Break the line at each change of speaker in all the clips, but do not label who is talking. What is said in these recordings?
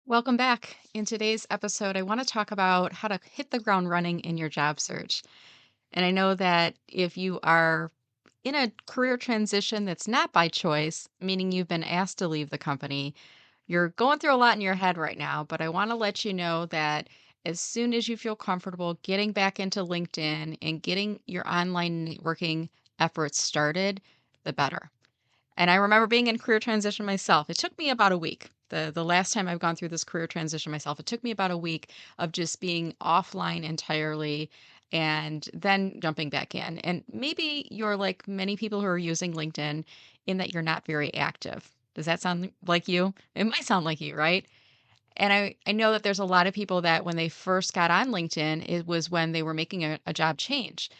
Welcome back. In today's episode, I want to talk about how to hit the ground running in your job search. And I know that if you are in a career transition that's not by choice, meaning you've been asked to leave the company, you're going through a lot in your head right now. But I want to let you know that as soon as you feel comfortable getting back into LinkedIn and getting your online networking efforts started, the better. And I remember being in career transition myself. It took me about a week. The last time I've gone through this career transition myself, it took me about a week of just being offline entirely and then jumping back in. And maybe you're like many people who are using LinkedIn in that you're not very active. Does that sound like you? It might sound like you, right? And I know that there's a lot of people that when they first got on LinkedIn, it was when they were making a job change.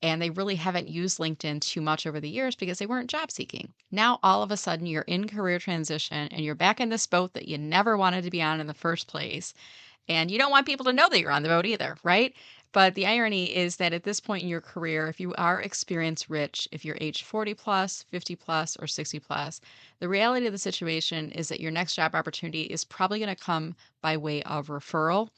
And they really haven't used LinkedIn too much over the years because they weren't job seeking. Now, all of a sudden, you're in career transition and you're back in this boat that you never wanted to be on in the first place. And you don't want people to know that you're on the boat either, right? But the irony is that at this point in your career, if you are experience rich, if you're age 40 plus, 50 plus, or 60 plus, the reality of the situation is that your next job opportunity is probably going to come by way of referral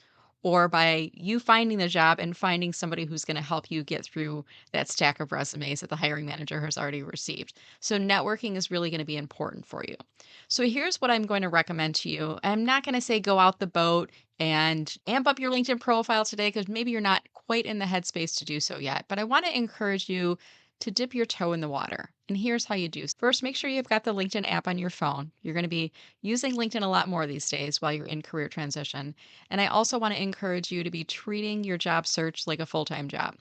or by you finding the job and finding somebody who's going to help you get through that stack of resumes that the hiring manager has already received. So networking is really going to be important for you. So here's what I'm going to recommend to you. I'm not going to say go out the boat and amp up your LinkedIn profile today because maybe you're not quite in the headspace to do so yet. But I want to encourage you to dip your toe in the water. And here's how you do. First, make sure you've got the LinkedIn app on your phone. You're going to be using LinkedIn a lot more these days while you're in career transition. And I also want to encourage you to be treating your job search like a full time job.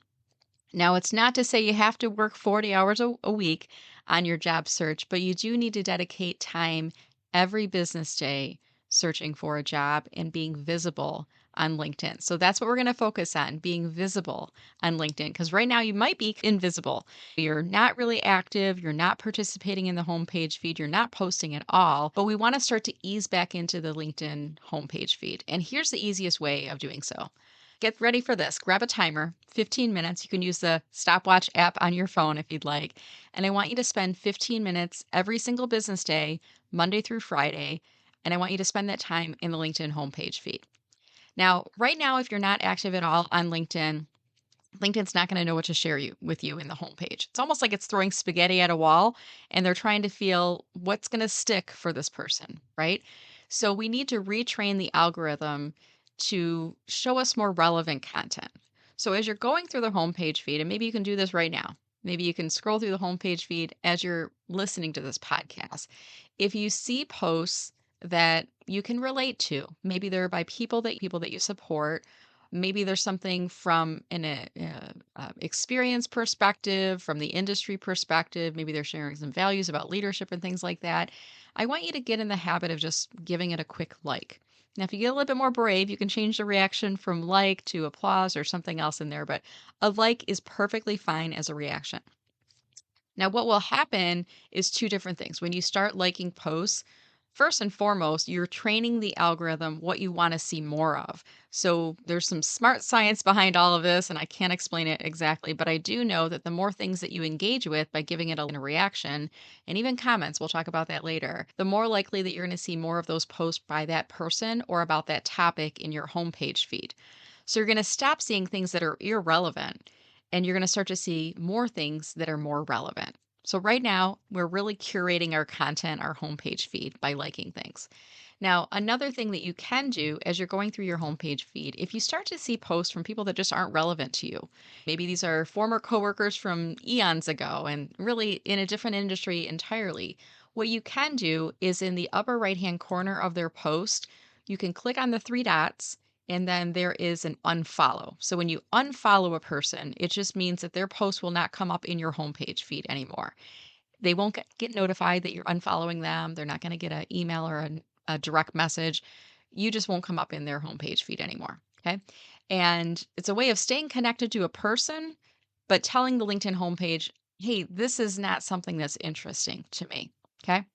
Now, it's not to say you have to work 40 hours a week on your job search, but you do need to dedicate time every business day searching for a job and being visible on LinkedIn. So that's what we're going to focus on, being visible on LinkedIn. Because right now you might be invisible. You're not really active. You're not participating in the homepage feed. You're not posting at all. But we want to start to ease back into the LinkedIn homepage feed. And here's the easiest way of doing so. Get ready for this. Grab a timer, 15 minutes. You can use the stopwatch app on your phone if you'd like. And I want you to spend 15 minutes every single business day, Monday through Friday. And I want you to spend that time in the LinkedIn homepage feed. Now, right now, if you're not active at all on LinkedIn, LinkedIn's not going to know what to share with you in the homepage. It's almost like it's throwing spaghetti at a wall and they're trying to feel what's going to stick for this person, right? So we need to retrain the algorithm to show us more relevant content. So as you're going through the homepage feed, and maybe you can do this right now, maybe you can scroll through the homepage feed as you're listening to this podcast. If you see posts that you can relate to, maybe they're by people that you support. Maybe there's something from an experience perspective, from the industry perspective. Maybe they're sharing some values about leadership and things like that. I want you to get in the habit of just giving it a quick like. Now, if you get a little bit more brave, you can change the reaction from like to applause or something else in there, but a like is perfectly fine as a reaction. Now, what will happen is two different things. When you start liking posts, first and foremost, you're training the algorithm what you want to see more of. So there's some smart science behind all of this, and I can't explain it exactly, but I do know that the more things that you engage with by giving it a reaction and even comments, we'll talk about that later, the more likely that you're going to see more of those posts by that person or about that topic in your homepage feed. So you're going to stop seeing things that are irrelevant and you're going to start to see more things that are more relevant. So, right now, we're really curating our content, our homepage feed by liking things. Now, another thing that you can do as you're going through your homepage feed, if you start to see posts from people that just aren't relevant to you, maybe these are former coworkers from eons ago and really in a different industry entirely, what you can do is in the upper right hand corner of their post, you can click on the three dots and then there is an unfollow. So when you unfollow a person, it just means that their post will not come up in your homepage feed anymore. They won't get notified that you're unfollowing them. They're not going to get an email or a direct message. You just won't come up in their homepage feed anymore. Okay. And it's a way of staying connected to a person, but telling the LinkedIn homepage, hey, this is not something that's interesting to me. Okay.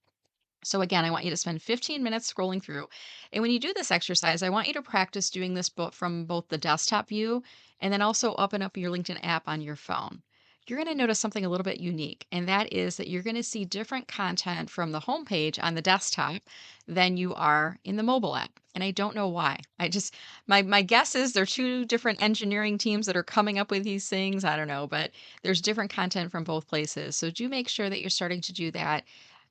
So again, I want you to spend 15 minutes scrolling through. And when you do this exercise, I want you to practice doing this from both the desktop view and then also open up your LinkedIn app on your phone. you're going to notice something a little bit unique. And that is that you're going to see different content from the homepage on the desktop than you are in the mobile app. And I don't know why. My guess is there are two different engineering teams that are coming up with these things. I don't know, but there's different content from both places. So do make sure that you're starting to do that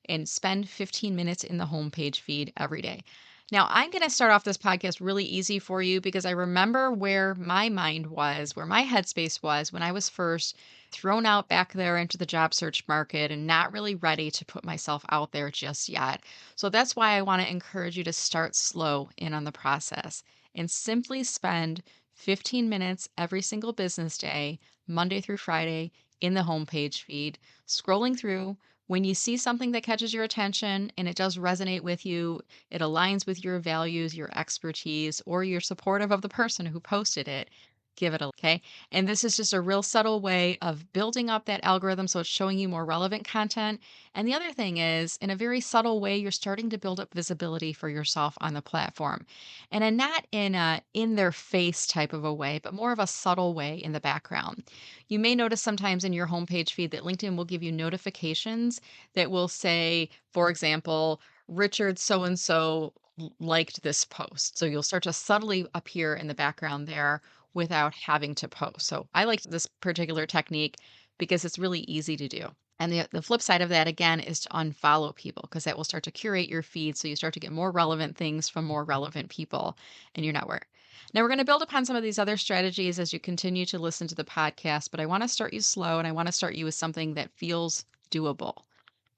and spend 15 minutes in the homepage feed every day. Now, I'm going to start off this podcast really easy for you because I remember where my mind was, where my headspace was when I was first thrown out back there into the job search market and not really ready to put myself out there just yet. So that's why I want to encourage you to start slow in on the process and simply spend 15 minutes every single business day, Monday through Friday, in the homepage feed, scrolling through. When you see something that catches your attention and it does resonate with you, it aligns with your values, your expertise, or you're supportive of the person who posted it, give it a okay. And this is just a real subtle way of building up that algorithm so it's showing you more relevant content. And the other thing is, in a very subtle way, you're starting to build up visibility for yourself on the platform. And not in a in their face type of a way, but more of a subtle way in the background. You may notice sometimes in your homepage feed that LinkedIn will give you notifications that will say, for example, Richard so and so liked this post. So you'll start to subtly appear in the background there without having to post. So I like this particular technique because it's really easy to do. And the flip side of that, again, is to unfollow people because that will start to curate your feed. So you start to get more relevant things from more relevant people in your network. Now, we're going to build upon some of these other strategies as you continue to listen to the podcast, but I want to start you slow and I want to start you with something that feels doable.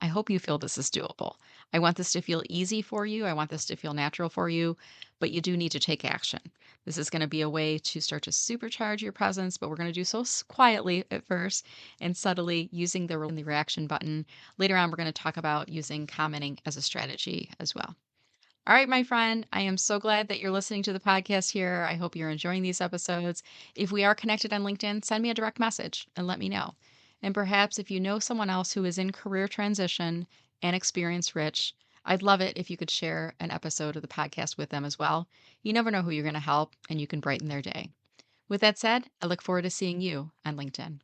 I hope you feel this is doable. I want this to feel easy for you. I want this to feel natural for you, but you do need to take action. This is going to be a way to start to supercharge your presence, but we're going to do so quietly at first and subtly using the reaction button. Later on, we're going to talk about using commenting as a strategy as well. All right, my friend, I am so glad that you're listening to the podcast here. I hope you're enjoying these episodes. If we are connected on LinkedIn, send me a direct message and let me know. And perhaps if you know someone else who is in career transition and experience rich, I'd love it if you could share an episode of the podcast with them as well. You never know who you're going to help, and you can brighten their day. With that said, I look forward to seeing you on LinkedIn.